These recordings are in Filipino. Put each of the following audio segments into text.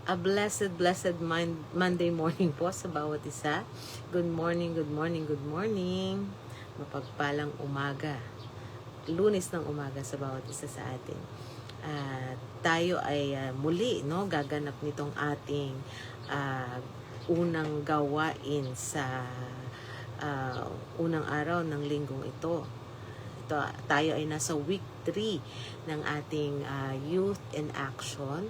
Blessed Monday morning po sa bawat isa. Good morning, good morning, good morning. Mapagpalang umaga. Lunes ng umaga sa bawat isa sa atin. Tayo ay muli gaganap nitong ating unang gawain sa unang araw ng linggong ito. Tayo ay nasa week 3 ng ating Youth in Action.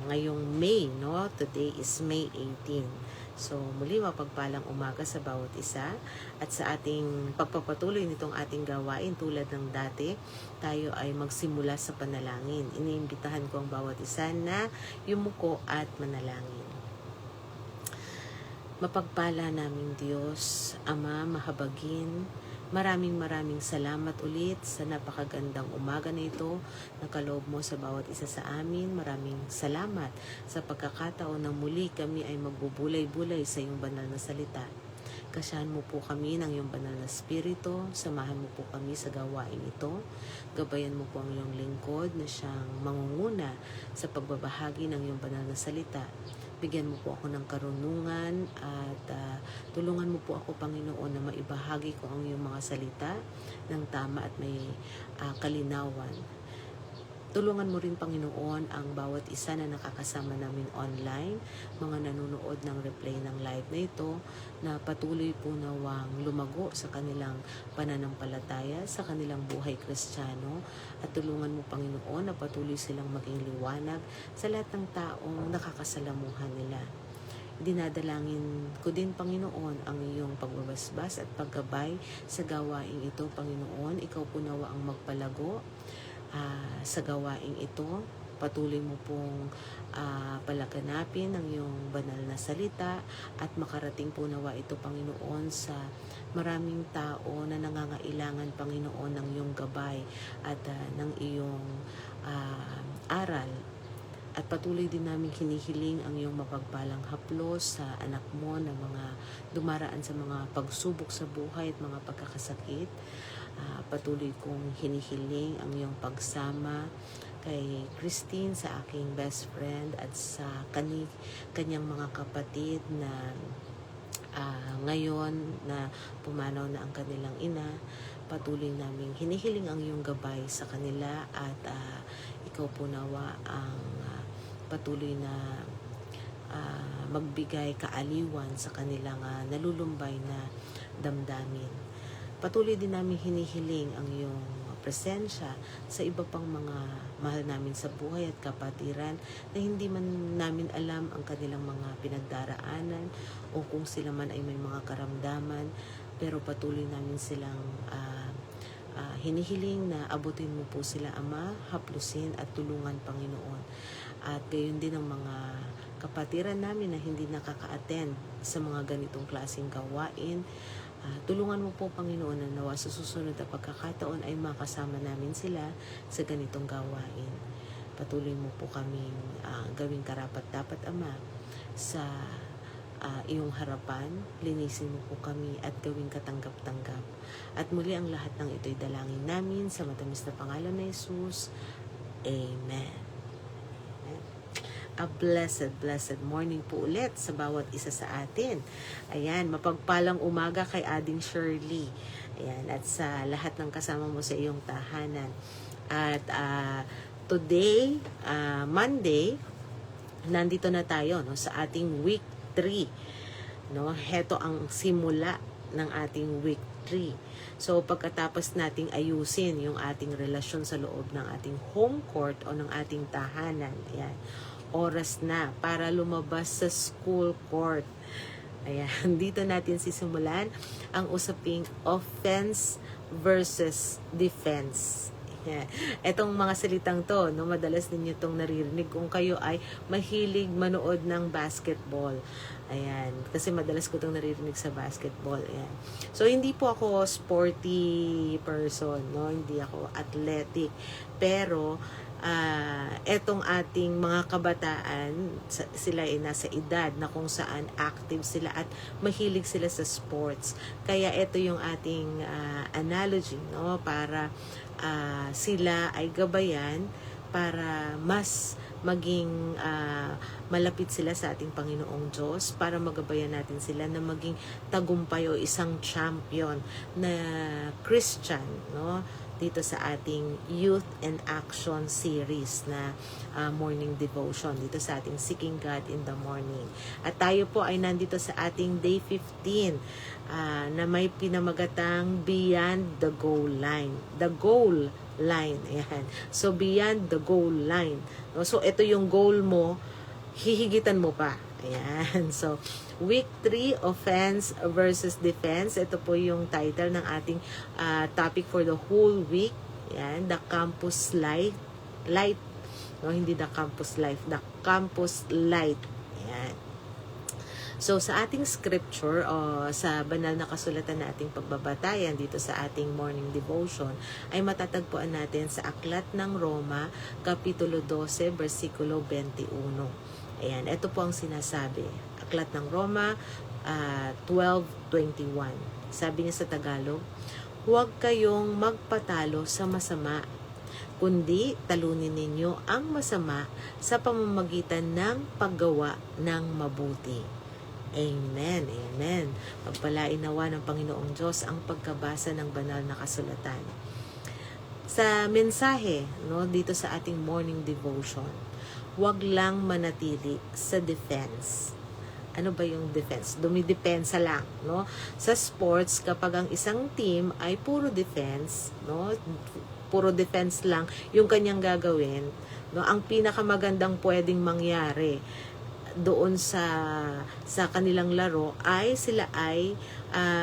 Ngayong May, today is May 18. So muli mapagpalang umaga sa bawat isa, at sa ating pagpapatuloy nitong ating gawain tulad ng dati, tayo ay magsimula sa panalangin. Iniimbitahan ko ang bawat isa na yumuko at manalangin. Mapagpala naming Diyos, Ama mahabagin, maraming salamat ulit sa napakagandang umaga na ito na kaloob mo sa bawat isa sa amin. Maraming salamat sa pagkakataon na muli kami ay magbubulay-bulay sa iyong banal na salita. Kasyahan mo po kami ng iyong banal na spirito, samahan mo po kami sa gawain ito. Gabayan mo po ang iyong lingkod na siyang mangunguna sa pagbabahagi ng iyong banal na salita. Bigyan mo po ako ng karunungan at tulungan mo po ako, Panginoon, na maibahagi ko ang iyong mga salita ng tama at may kalinawan. Tulungan mo rin, Panginoon, ang bawat isa na nakakasama namin online, mga nanonood ng replay ng live na ito, na patuloy po nawang lumago sa kanilang pananampalataya, sa kanilang buhay Kristiyano, at tulungan mo, Panginoon, na patuloy silang maging liwanag sa lahat ng taong nakakasalamuhan nila. Dinadalangin ko din, Panginoon, ang iyong pagbabasbas at paggabay sa gawaing ito, Panginoon. Ikaw po nawa ang magpalago sa gawaing ito. Patuloy mo pong palaganapin ang iyong banal na salita at makarating po nawa ito, Panginoon, sa maraming tao na nangangailangan, Panginoon, ng iyong gabay at ng iyong aral. At patuloy din namin hinihiling ang iyong mapagpalang haplos sa anak mo na mga dumaraan sa mga pagsubok sa buhay at mga pagkakasakit. Patuloy kong hinihiling ang iyong pagsama kay Christine, sa aking best friend, at sa kanyang mga kapatid na ngayon na pumanaw na ang kanilang ina. Patuloy naming hinihiling ang iyong gabay sa kanila at ikaw po nawa ang patuloy na magbigay kaaliwan sa kanilang nalulumbay na damdamin. Patuloy din namin hinihiling ang iyong presensya sa iba pang mga mahal namin sa buhay at kapatiran na hindi man namin alam ang kanilang mga pinagdaraanan o kung sila man ay may mga karamdaman, pero patuloy namin silang hinihiling na abutin mo po sila, Ama, haplusin at tulungan, Panginoon. At gayon din ang mga kapatiran namin na hindi nakaka-attend sa mga ganitong klaseng gawain. Tulungan mo po, Panginoon, na nawa sa susunod na pagkakataon ay makasama namin sila sa ganitong gawain. Patuloy mo po kaming gawing karapat-dapat, Ama, sa iyong harapan. Linisin mo po kami at gawing katanggap-tanggap. At muli ang lahat ng ito'y dalangin namin sa matamis na pangalan ni Jesus. Amen. A blessed morning po ulit sa bawat isa sa atin. Ayan, mapagpalang umaga kay Ading Shirley. Ayan, at sa lahat ng kasama mo sa iyong tahanan. At today, Monday, nandito na tayo sa ating week 3. Heto ang simula ng ating week 3. So pagkatapos nating ayusin yung ating relasyon sa loob ng ating home court o ng ating tahanan, ayan, oras na para lumabas sa school court. Ayan, dito natin sisimulan ang usaping offense versus defense. Ayan. Etong mga salitang to, madalas ninyo itong naririnig kung kayo ay mahilig manood ng basketball. Ayan, kasi madalas ko itong naririnig sa basketball. Ayan. So, hindi po ako sporty person, hindi ako athletic. Pero, etong ating mga kabataan, sila ay nasa edad na kung saan active sila at mahilig sila sa sports. Kaya ito yung ating analogy, para sila ay gabayan para mas maging malapit sila sa ating Panginoong Diyos, para magabayan natin sila na maging tagumpay o isang champion na Christian, no? Dito sa ating Youth and Action series na morning devotion, dito sa ating Seeking God in the Morning. At tayo po ay nandito sa ating day 15 na may pinamagatang Beyond the Goal Line. The Goal Line. Ayan. So, beyond the goal line. No? So, ito yung goal mo, hihigitan mo pa. Ayan. So, Week 3, Offense versus Defense. Ito po yung title ng ating topic for the whole week. Ayan. The Campus Light. No, hindi the Campus Life. The Campus Light. Ayan. So, sa ating scripture o sa banal na kasulatan na ating pagbabatayan dito sa ating morning devotion ay matatagpuan natin sa Aklat ng Roma, Kapitulo 12, versikulo 21. Ayan, ito po ang sinasabi. Aklat ng Roma 12:21. Sabi niya sa Tagalog, "Huwag kayong magpatalo sa masama, kundi talunin ninyo ang masama sa pamamagitan ng paggawa ng mabuti." Amen, amen. Pagpalain nawa ng Panginoong Diyos ang pagkabasa ng banal na kasulatan. Sa mensahe, no, dito sa ating morning devotion, huwag lang manatili sa defense. Ano ba yung defense? Dumidepensa lang, no? Sa sports, kapag ang isang team ay puro defense, no? Puro defense lang yung kanyang gagawin, no? Ang pinakamagandang pwedeng mangyari doon sa kanilang laro ay sila ay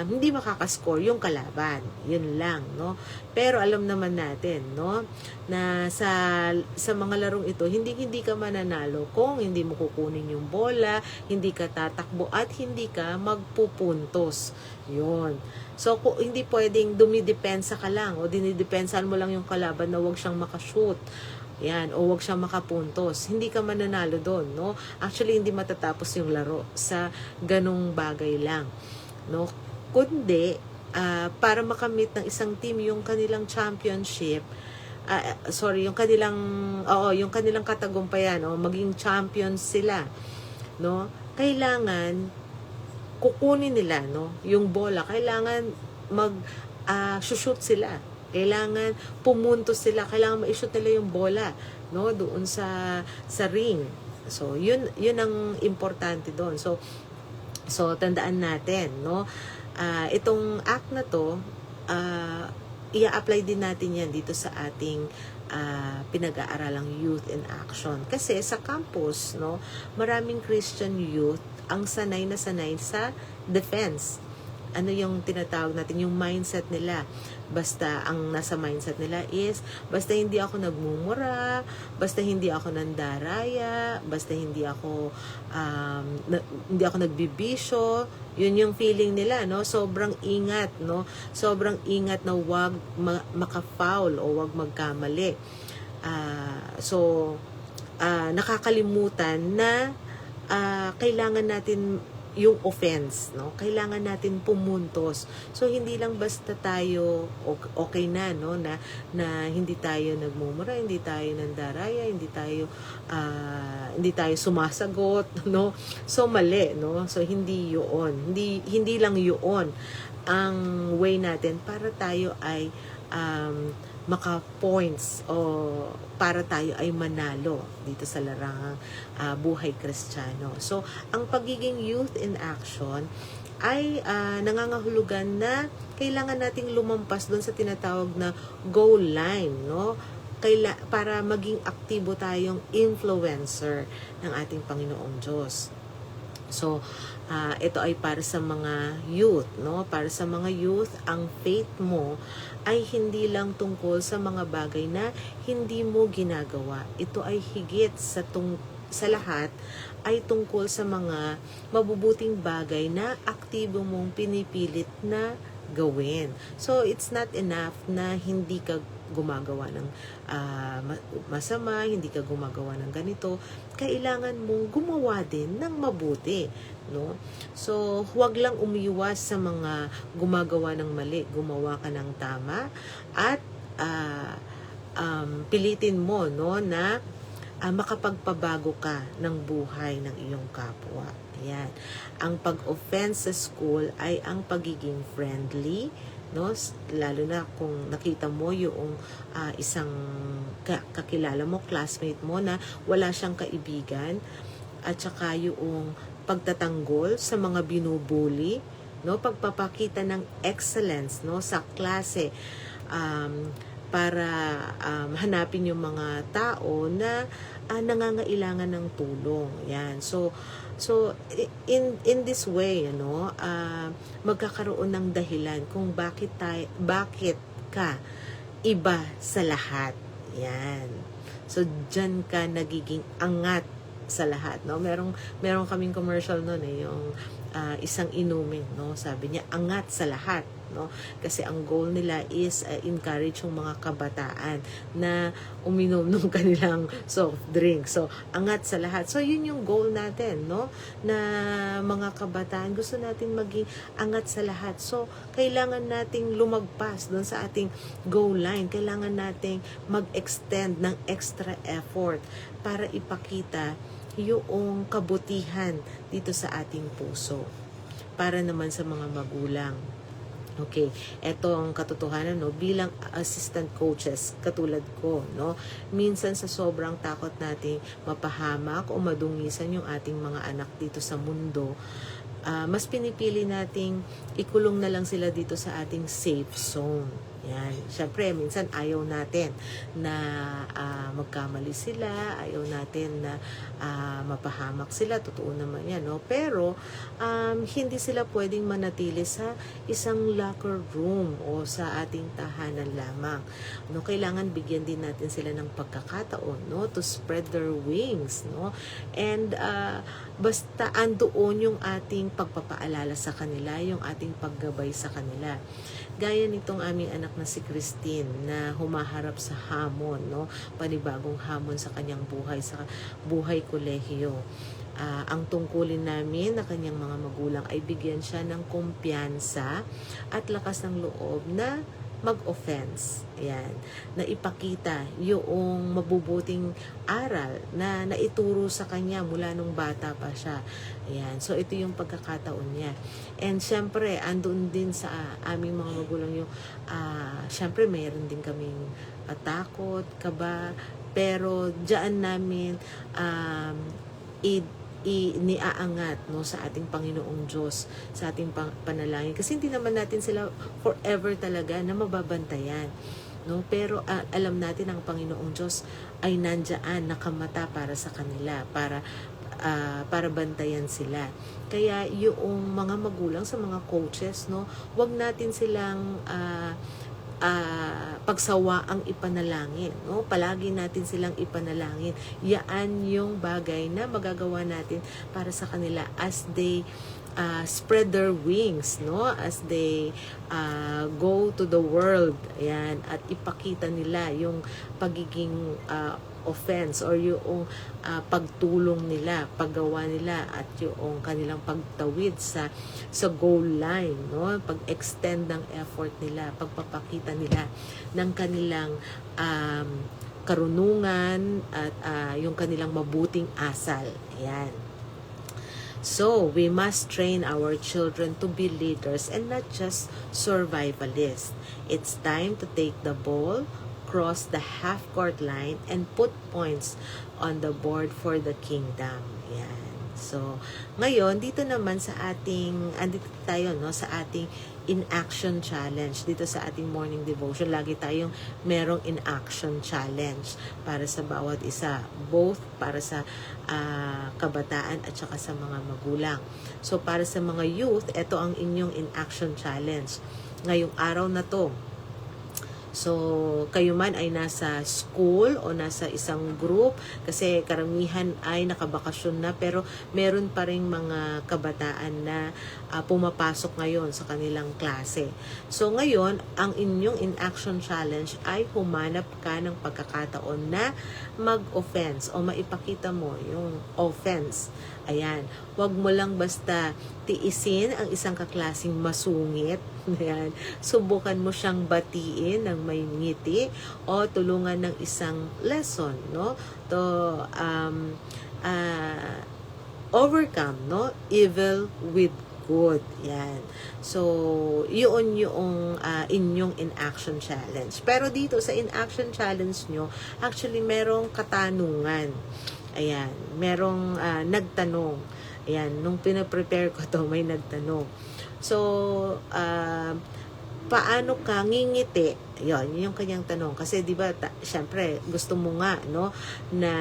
hindi makakascore yung kalaban. Yun lang, no? Pero alam naman natin, no, na sa mga larong ito, hindi ka mananalo kung hindi mo kukunin yung bola, hindi ka tatakbo at hindi ka magpupuntos. Yun. So, hindi pwedeng dumidepensa ka lang o dinidepensahan mo lang yung kalaban na wag siyang makashoot. Yan, o wag siyang makapuntos. Hindi ka mananalo doon, no? Actually, hindi matatapos yung laro sa ganong bagay lang, no? Kundi, para makamit ng isang team yung kanilang championship, yung kanilang katagumpayan, no? Maging champions sila, no? Kailangan kukunin nila, no, yung bola. Kailangan shoot sila. Kailangan pumuntos sila, kailangan ma-shoot nila yung bola, no, doon sa ring. So, yun ang importante doon. So tandaan natin, no, itong act na to, i-apply din natin yan dito sa ating pinag-aaralang Youth in Action. Kasi sa campus, no, maraming Christian youth ang sanay sa defense. Ano yung tinatawag natin, yung mindset nila. Basta ang nasa mindset nila is, basta hindi ako nagmumura, basta hindi ako nandaraya, basta hindi ako nagbibisyo. Yun yung feeling nila, no? Sobrang ingat, no? Sobrang ingat na wag maka-foul o wag magkamali. Nakakalimutan na kailangan natin yung offense, no? Kailangan natin pumuntos. So, hindi lang basta tayo okay na, no? Na hindi tayo nagmumura, hindi tayo nandaraya, hindi tayo sumasagot, no? So, mali, no? So, hindi yun. Hindi lang yun ang way natin para tayo ay maka-points o para tayo ay manalo dito sa larangang buhay Kristiyano. So, ang pagiging youth in action ay nangangahulugan na kailangan nating lumampas doon sa tinatawag na goal line, no? Para maging aktibo tayong influencer ng ating Panginoong Diyos. So, ito ay para sa mga youth, no? Para sa mga youth, ang faith mo ay hindi lang tungkol sa mga bagay na hindi mo ginagawa. Ito ay higit sa lahat ay tungkol sa mga mabubuting bagay na aktibo mong pinipilit na gawin. So, it's not enough na hindi ka gumagawa ng masama, hindi ka gumagawa ng ganito. Kailangan mong gumawa din ng mabuti, no? So, huwag lang umiwas sa mga gumagawa ng mali. Gumawa ka ng tama at pilitin mo, no, na makapagpabago ka ng buhay ng iyong kapwa. Ayan. Ang pag-offense sa school ay ang pagiging friendly, no? Lalo na kung nakita mo yung isang kakilala mo, classmate mo na wala siyang kaibigan, at saka yung pagtatanggol sa mga binubuli, no? Pagpapakita ng excellence, no, sa klase, para hanapin yung mga tao na nangangailangan ng tulong. Yan. So in this way, magkakaroon ng dahilan kung bakit ka iba sa lahat. Yan. So diyan ka nagiging angat sa lahat, no? Merong kaming commercial noon, yung isang inumin, no? Sabi niya, angat sa lahat, no? Kasi ang goal nila is encourage yung mga kabataan na uminom ng kanilang soft drink. So, angat sa lahat. So, yun yung goal natin, no? Na mga kabataan, gusto natin maging angat sa lahat. So, kailangan nating lumagpas doon sa ating goal line. Kailangan nating mag-extend ng extra effort para ipakita yung kabutihan dito sa ating puso. Para naman sa mga magulang. Okay, eto ang katotohanan, no, bilang assistant coaches katulad ko, no, minsan sa sobrang takot nating mapahamak o madungisan yung ating mga anak dito sa mundo, mas pinipili nating ikulong na lang sila dito sa ating safe zone. Yan. Siyempre, minsan ayaw natin na magkamali sila, ayaw natin na mapahamak sila, totoo naman yan, no? Pero, hindi sila pwedeng manatili sa isang locker room o sa ating tahanan lamang. No? Kailangan bigyan din natin sila ng pagkakataon, no? To spread their wings, no? And, basta andoon yung ating pagpapaalala sa kanila, yung ating paggabay sa kanila. Gaya nitong aming anak na si Christine na humaharap sa hamon, no? Panibagong hamon sa kanyang buhay, sa buhay kolehiyo. Ang tungkulin namin na kanyang mga magulang ay bigyan siya ng kumpiyansa at lakas ng loob na mag-offense. Ayan. Na ipakita yung mabubuting aral na naituro sa kanya mula nung bata pa siya. Ayan. So, ito yung pagkakataon niya. And, syempre, andun din sa aming mga magulang yung, syempre, mayroon din kaming takot, kaba, pero diyan namin niaangat, no, sa ating Panginoong Diyos, sa ating panalangin, kasi hindi naman natin sila forever talaga na mababantayan, no? Pero alam natin ang Panginoong Diyos ay nandiyan, nakamata para sa kanila, para bantayan sila. Kaya yung mga magulang sa mga coaches, no, wag natin silang pagsawa ang ipanalangin, no? Palagi natin silang ipanalangin. Yaan yung bagay na magagawa natin para sa kanila as they spread their wings, no? As they go to the world, ayan, at ipakita nila yung pagiging offense or yung pagtulong nila, paggawa nila, at yung kanilang pagtawid sa goal line, no? Pag-extend ng effort nila, pagpapakita nila ng kanilang karunungan at yung kanilang mabuting asal. Ayan. So, we must train our children to be leaders and not just survivalists. It's time to take the ball, cross the half-court line, and put points on the board for the kingdom. Yan. So, ngayon, dito naman sa andito tayo, no, sa ating in-action challenge. Dito sa ating morning devotion, lagi tayong merong in-action challenge para sa bawat isa. Both para sa kabataan at saka sa mga magulang. So, para sa mga youth, ito ang inyong in-action challenge. Ngayong araw na to, so, kayo man ay nasa school o nasa isang group, kasi karamihan ay nakabakasyon na, pero meron pa rin mga kabataan na pumapasok ngayon sa kanilang klase. So, ngayon, ang inyong in-action challenge ay humanap ka ng pagkakataon na mag-offense o maipakita mo yung offense. Ayan. Huwag mo lang basta tiisin ang isang kaklaseng masungit, Ayan. Subukan mo siyang batiin ng may ngiti o tulungan ng isang lesson, no? To overcome, no? Evil with good. Yan. So, yun yung inyong in-action challenge. Pero dito sa in-action challenge nyo, actually merong katanungan. Ayan. Merong nagtanong. Ayan. Nung pinaprepare ko to, may nagtanong. So, paano ka ngingiti? Yun yung kanyang tanong. Kasi di ba, syempre, gusto mo nga, no, na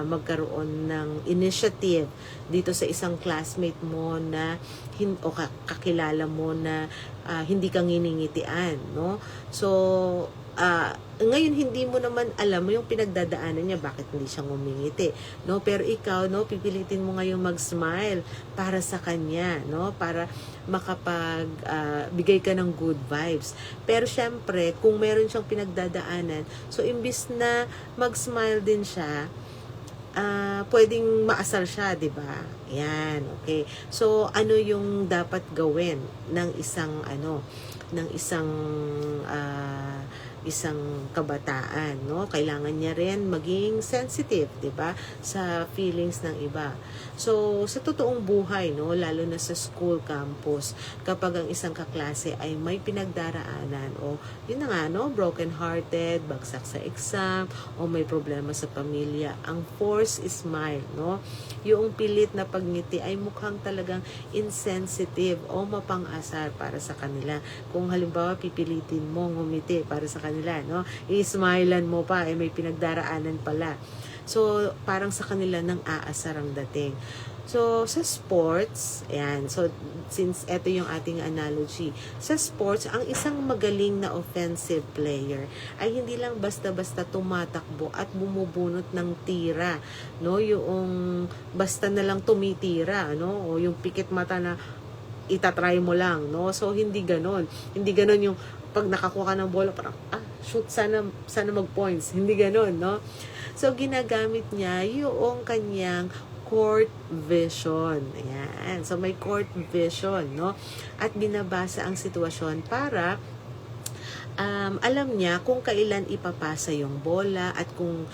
magkaroon ng initiative dito sa isang classmate mo na, o kakilala mo na hindi ka nginingitian, no? So, ngayon hindi mo naman alam mo yung pinagdadaanan niya, bakit hindi siya ngumingiti, no? Pero ikaw, no, pipilitin mo ngayon mag-smile para sa kanya, no? Para makapag bigay ka ng good vibes. Pero syempre, kung meron siyang pinagdadaanan, so imbis na mag-smile din siya, pwedeng maasar siya, 'di ba? Yan, okay. So ano yung dapat gawin ng isang isang kabataan, no? Kailangan niya rin maging sensitive, 'di ba, sa feelings ng iba. So, sa totoong buhay, no, lalo na sa school campus, kapag ang isang kaklase ay may pinagdaraanan o yun na nga, no, broken-hearted, bagsak sa exam, o may problema sa pamilya, ang force is smile, no? Yung pilit na pagngiti ay mukhang talagang insensitive o mapang-asar para sa kanila. Kung halimbawa pipilitin mo ngumiti para sa kanila, no? I-smilean mo pa, may pinagdaraanan pala. So, parang sa kanila nang aasar ang dating. So, sa sports, ayan, so, since ito yung ating analogy, sa sports, ang isang magaling na offensive player ay hindi lang basta-basta tumatakbo at bumubunot ng tira, no? Yung basta na lang tumitira, no? O yung pikit mata na itatry mo lang, no? So, hindi ganon. Hindi ganon yung pag nakakuha ka ng bola, parang, shoot, sana mag-points. Hindi ganon, no? So, ginagamit niya yung kanyang court vision. Ayan. So, may court vision, no? At binabasa ang sitwasyon para alam niya kung kailan ipapasa yung bola at kung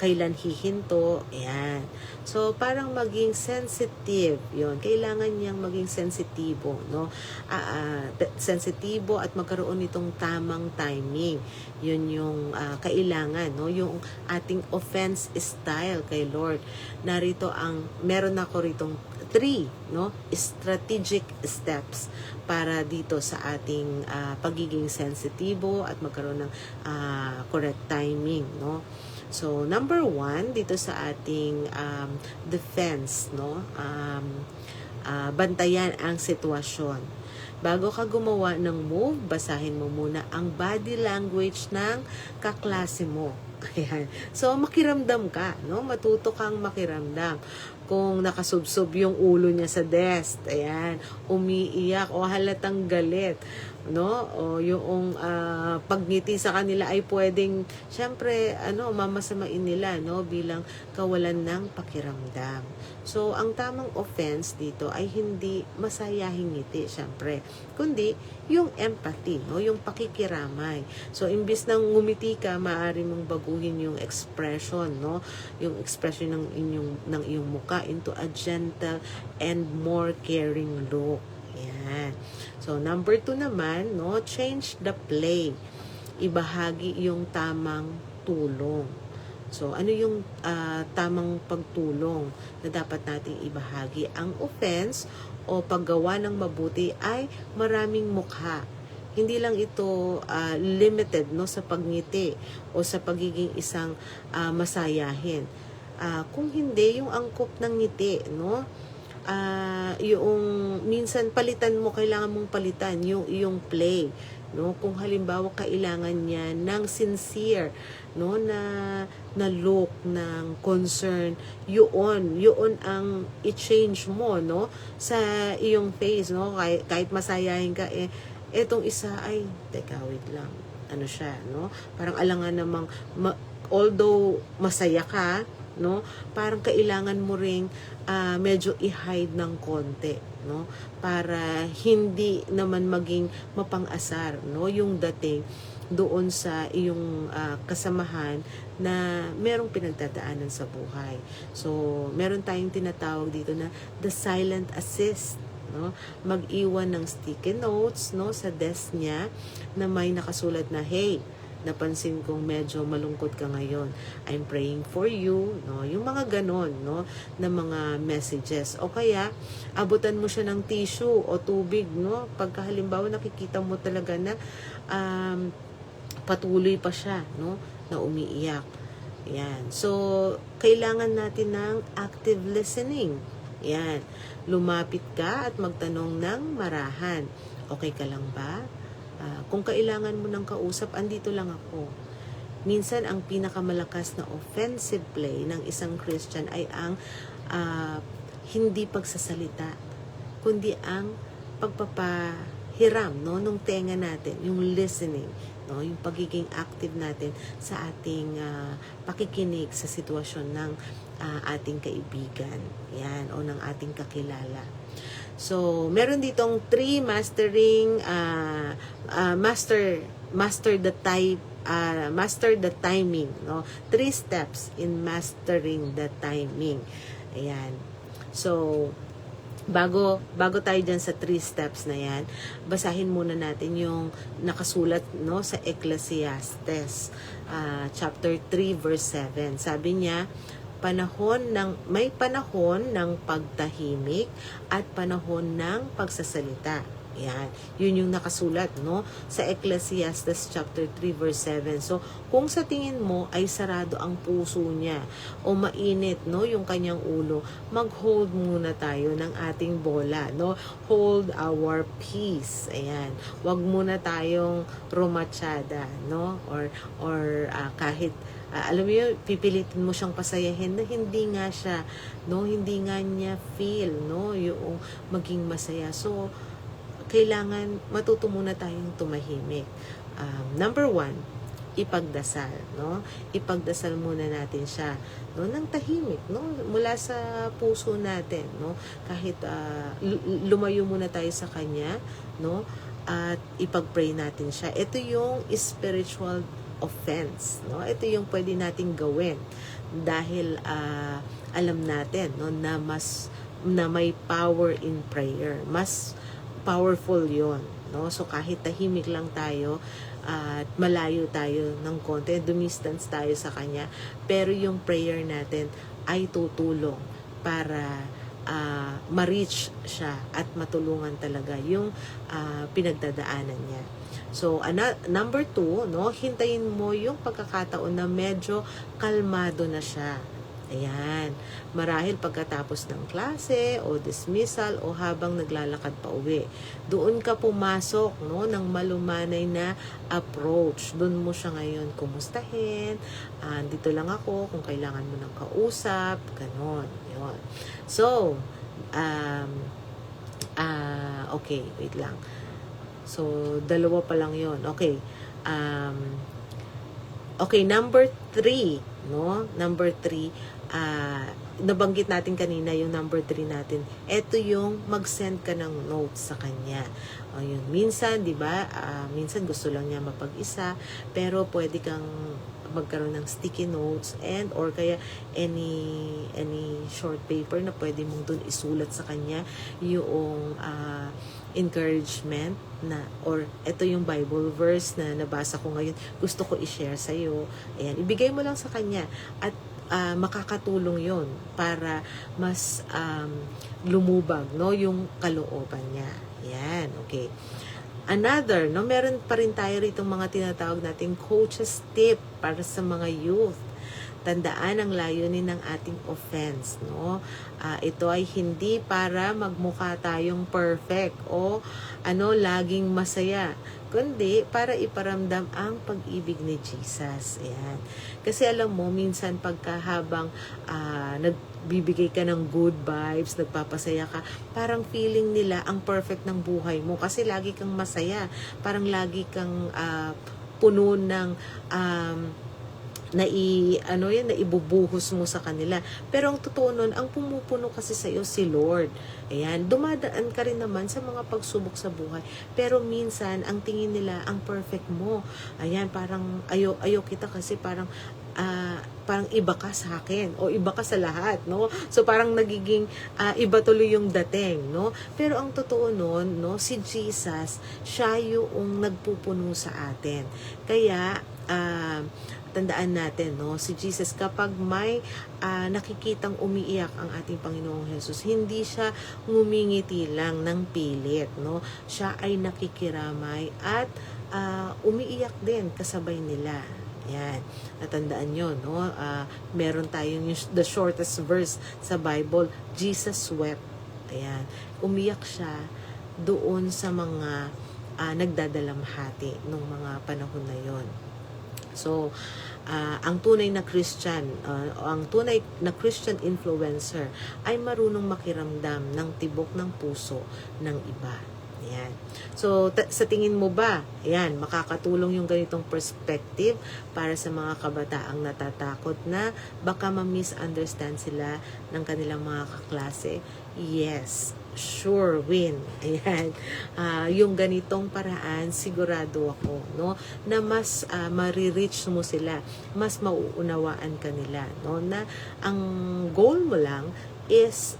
kailan hihinto. Ayan. So, parang maging sensitive. Yun. Kailangan niyang maging sensitibo, no? Sensitibo at magkaroon nitong tamang timing. Yun yung kailangan, no? Yung ating offense style kay Lord. Narito meron ako ritong 3, no, strategic steps para dito sa ating pagiging sensitibo at magkaroon ng correct timing, no. So, number 1 dito sa ating defense, no, bantayan ang sitwasyon. Bago ka gumawa ng move, basahin mo muna ang body language ng kaklase mo. Ayan. So, makiramdam ka, no? Matuto kang makiramdam. Kung nakasubsob yung ulo niya sa desk, ayan, umiiyak o halatang galit, no? O yung pagngiti sa kanila ay pwedeng, syempre, mamasamain nila, no? Bilang kawalan ng pakiramdam. So, ang tamang offense dito ay hindi masayahing ngiti, syempre, kundi yung empathy, no? Yung pakikiramay. So, imbis nang ngumiti ka, maaari mong baguhin yung expression, no? Yung expression ng iyong muka into a gentle and more caring look. Ayan. So, number 2 naman, no? Change the play. Ibahagi yung tamang tulong. So, ano yung tamang pagtulong na dapat nating ibahagi? Ang offense o paggawa ng mabuti ay maraming mukha. Hindi lang ito limited, no, sa pagngiti o sa pagiging isang masayahin. Kung hindi, yung angkop ng ngiti, no? Yung minsan palitan mo, kailangan mong palitan yung play, no? Kung halimbawa kailangan niya ng sincere, no, na look ng concern, yun ang i-change mo, no, sa iyong face, no? Kahit masayahin ka, etong isa ay teka, wait lang, ano siya, no? Parang alangan namang although masaya ka, no? Parang kailangan mo ring medyo i-hide ng konti, no? Para hindi naman maging mapang-asar, no? Yung dating doon sa iyong kasamahan na merong pinagdadaanan sa buhay. So, meron tayong tinatawag dito na the silent assist, no? Mag-iwan ng sticky notes, no, sa desk niya na may nakasulat na, hey, napansin kong medyo malungkot ka ngayon. I'm praying for you, no? Yung mga ganon, no, na mga messages. O kaya abutan mo siya ng tissue o tubig, no? Pagka halimbawa nakikita mo talaga na patuloy pa siya, no, na umiiyak. Yan. So, kailangan natin ng active listening. Yan. Lumapit ka at magtanong ng marahan. Okay ka lang ba? Kung kailangan mo ng kausap, andito lang ako. Minsan, ang pinakamalakas na offensive play ng isang Christian ay ang hindi pagsasalita, kundi ang pagpapahiram, no, nung tenga natin, yung listening, no, yung pagiging active natin sa ating pakikinig sa sitwasyon ng ating kaibigan, yan, o ng ating kakilala. So, meron ditong 3 mastering master the timing, no? 3 steps in mastering the timing. Ayan. So, bago tayo dyan sa 3 steps na yan, basahin muna natin yung nakasulat, no, sa Ecclesiastes chapter 3 verse 7. Sabi niya, may panahon ng pagtahimik at panahon ng pagsasalita. Yan. Yun yung nakasulat, no, sa Ecclesiastes chapter 3 verse 7. So, kung sa tingin mo ay sarado ang puso niya o mainit, no, yung kanyang ulo, mag-hold muna tayo ng ating bola, no? Hold our peace. Ayan. Wag muna tayong rumatsada, no? Or kahit alam mo yun, pipilitin mo siyang pasayahin na hindi nga siya, no, hindi nga niya feel, no, yung maging masaya. So, kailangan matuto muna tayong tumahimik. Number 1, ipagdasal, no? Ipagdasal muna natin siya, no, ng tahimik, no, mula sa puso natin, no? Kahit lumayo muna tayo sa kanya, no, at ipag-pray natin siya. Ito yung spiritual offense, no? Ito yung pwede nating gawin dahil alam natin, no, na may power in prayer. Mas powerful 'yon, no? So kahit tahimik lang tayo at malayo tayo ng konti, dumistance tayo sa kanya, pero yung prayer natin ay tutulong para ma-reach siya at matulungan talaga yung pinagdadaanan niya. So, number 2, no, hintayin mo yung pagkakataon na medyo kalmado na siya. Ayan. Marahil pagkatapos ng klase o dismissal o habang naglalakad pa uwi. Doon ka pumasok, no, ng malumanay na approach. Doon mo siya ngayon kumustahin. Dito lang ako kung kailangan mo ng kausap. Ganon. Yun. So, okay, wait lang. So, 2 pa lang yon. Okay. Okay, number 3, no? Number 3, nabanggit natin kanina yung number 3 natin. Ito yung mag-send ka ng notes sa kanya. O yun, minsan, 'di ba? Minsan gusto lang niya mapag-isa, pero pwede kang magkaroon ng sticky notes or kaya any short paper na pwede mong dun isulat sa kanya yung encouragement na, or ito yung Bible verse na nabasa ko ngayon, gusto ko i-share sa iyo. Ayan, ibigay mo lang sa kanya at makakatulong yon para mas lumubag, no, yung kalooban niya. Yan, okay. Another, no, meron pa rin tayo rito mga tinatawag nating coach's tip para sa mga youth. Tandaan ang layunin ng ating offense, no? Ito ay hindi para magmukha tayong perfect o laging masaya, kundi para iparamdam ang pag-ibig ni Jesus. Ayan. Kasi alam mo, minsan pagkahabang nagbibigay ka ng good vibes, nagpapasaya ka, parang feeling nila ang perfect ng buhay mo kasi lagi kang masaya. Parang lagi kang puno ng naibubuhos mo sa kanila. Pero ang totoo nun, ang pumupuno kasi sa iyo si Lord. Ayan, dumadaan ka rin naman sa mga pagsubok sa buhay. Pero minsan, ang tingin nila, ang perfect mo. Ayan, parang ayaw kita kasi parang iba ka sa akin o iba ka sa lahat, no? So parang nagiging iba tuloy yung dating, no? Pero ang totoo nun, no, si Jesus, siya yung nagpupuno sa atin. Kaya tandaan natin, no, si Jesus, kapag may nakikitang umiiyak ang ating Panginoong Jesus, hindi siya ngumingiti lang ng pilit, no? Siya ay nakikiramay at umiiyak din kasabay nila. Yan, natandaan nyo, no? Meron tayong the shortest verse sa Bible, Jesus wept. Ayan, umiyak siya doon sa mga nagdadalamhati nung mga panahon na yon. So, ang tunay na Christian, ang tunay na Christian influencer ay marunong makiramdam ng tibok ng puso ng iba. Ayan. So, sa tingin mo ba, ayan, makakatulong yung ganitong perspective para sa mga kabataang natatakot na baka ma-misunderstand sila ng kanilang mga kaklase? Yes, sure win. Ayan. Yung ganitong paraan, sigurado ako, no, na mas marireach mo sila, mas mauunawaan kanila, no, na ang goal mo lang is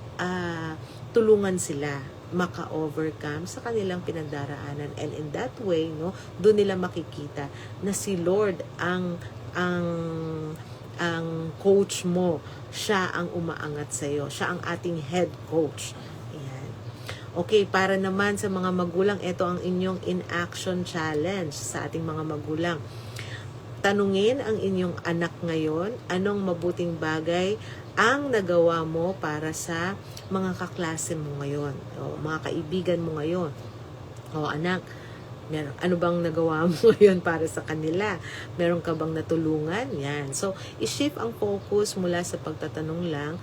tulungan sila maka-overcome sa kanilang pinagdaraanan, and in that way, no, doon nila makikita na si Lord ang coach mo, siya ang umaangat sa iyo, siya ang ating head coach. Ayan. Okay, para naman sa mga magulang, ito ang inyong in-action challenge sa ating mga magulang. Tanungin ang inyong anak ngayon, anong mabuting bagay ang nagawa mo para sa mga kaklase mo ngayon, o mga kaibigan mo ngayon. O anak, ano bang nagawa mo ngayon para sa kanila? Meron ka bang natulungan? Yan. So, i-shift ang focus mula sa pagtatanong lang,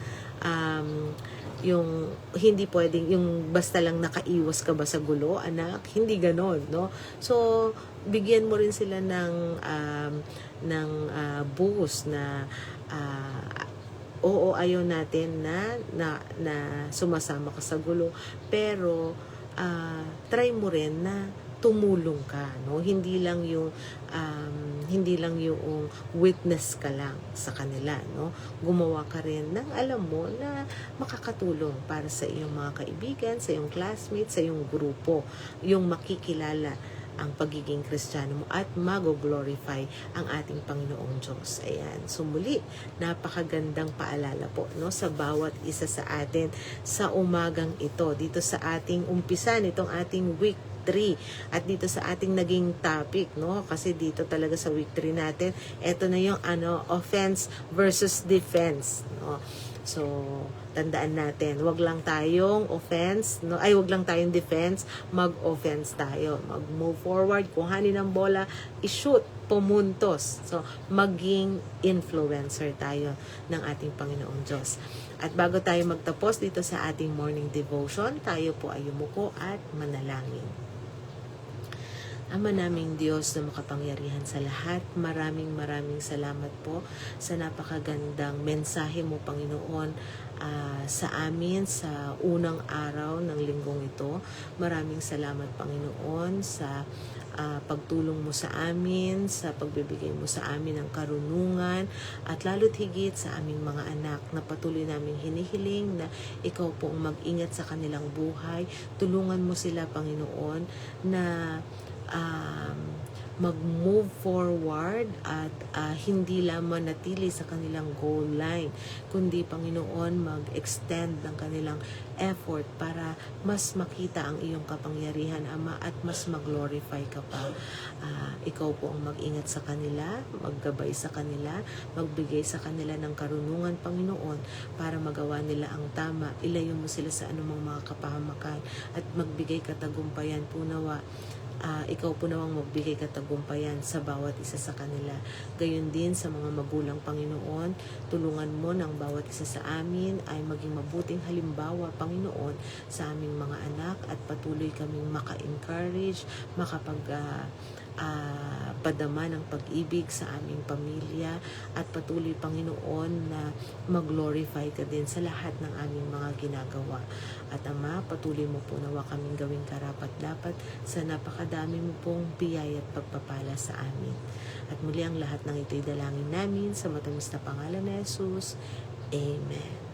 yung hindi pwedeng, yung basta lang nakaiwas ka ba sa gulo, anak? Hindi ganon, no? So, bigyan mo rin sila ng boost na oo, ayaw natin na sumasama ka sa gulo, pero try mo rin na tumulong ka, no? Hindi lang yung witness ka lang sa kanila, no? Gumawa ka rin ng alam mo na makakatulong para sa iyong mga kaibigan, sa iyong classmates, sa iyong grupo, yung makikilala ang pagiging Kristiyano mo at mag-glorify ang ating Panginoong Diyos. Ayan. So muli, napakagandang paalala po, no, sa bawat isa sa atin sa umagang ito, dito sa ating umpisa nitong ating week 3 at dito sa ating naging topic, no, kasi dito talaga sa week 3 natin, ito na yung offense versus defense, no. So, tandaan natin, wag lang tayong offense, no? Wag lang tayong defense, mag-offense tayo. Mag-move forward, kuhanin ang bola, i-shoot, pumuntos. So, maging influencer tayo ng ating Panginoong Diyos. At bago tayo magtapos dito sa ating morning devotion, tayo po ay yumuko at manalangin. Ama naming Diyos na makapangyarihan sa lahat, maraming salamat po sa napakagandang mensahe mo, Panginoon, sa amin sa unang araw ng linggong ito. Maraming salamat, Panginoon, sa pagtulong mo sa amin, sa pagbibigay mo sa amin ng karunungan, at lalo't higit sa aming mga anak na patuloy naming hinihiling na ikaw po ang mag-ingat sa kanilang buhay. Tulungan mo sila, Panginoon, na mag-move forward at hindi lamang manatili sa kanilang goal line, kundi, Panginoon, mag-extend ng kanilang effort para mas makita ang iyong kapangyarihan, Ama, at mas mag-glorify ka pa. Ikaw po ang mag-ingat sa kanila, maggabay sa kanila, magbigay sa kanila ng karunungan, Panginoon, para magawa nila ang tama. Ilayo mo sila sa anumang mga kapahamakan at magbigay katagumpayan po nawa. Ikaw po nawang magbigay katagumpayan sa bawat isa sa kanila. Gayon din sa mga magulang, Panginoon, tulungan mo ng bawat isa sa amin ay maging mabuting halimbawa, Panginoon, sa aming mga anak, at patuloy kaming maka-encourage, padama ng pag-ibig sa aming pamilya at patuloy, Panginoon, na mag-glorify ka din sa lahat ng aming mga ginagawa. At Ama, patuloy mo po nawa kaming gawing karapat-dapat sa napakadami mo pong biyaya at pagpapala sa amin. At muli ang lahat ng ito'y dalangin namin sa matamis na pangalan ni Jesus. Amen.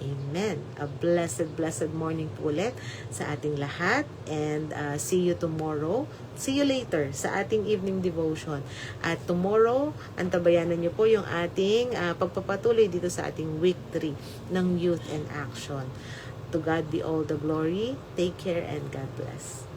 Amen. A blessed morning po ulit sa ating lahat. And see you tomorrow. See you later sa ating evening devotion. At tomorrow, antabayanan niyo po yung ating pagpapatuloy dito sa ating week 3 ng Youth in Action. To God be all the glory. Take care and God bless.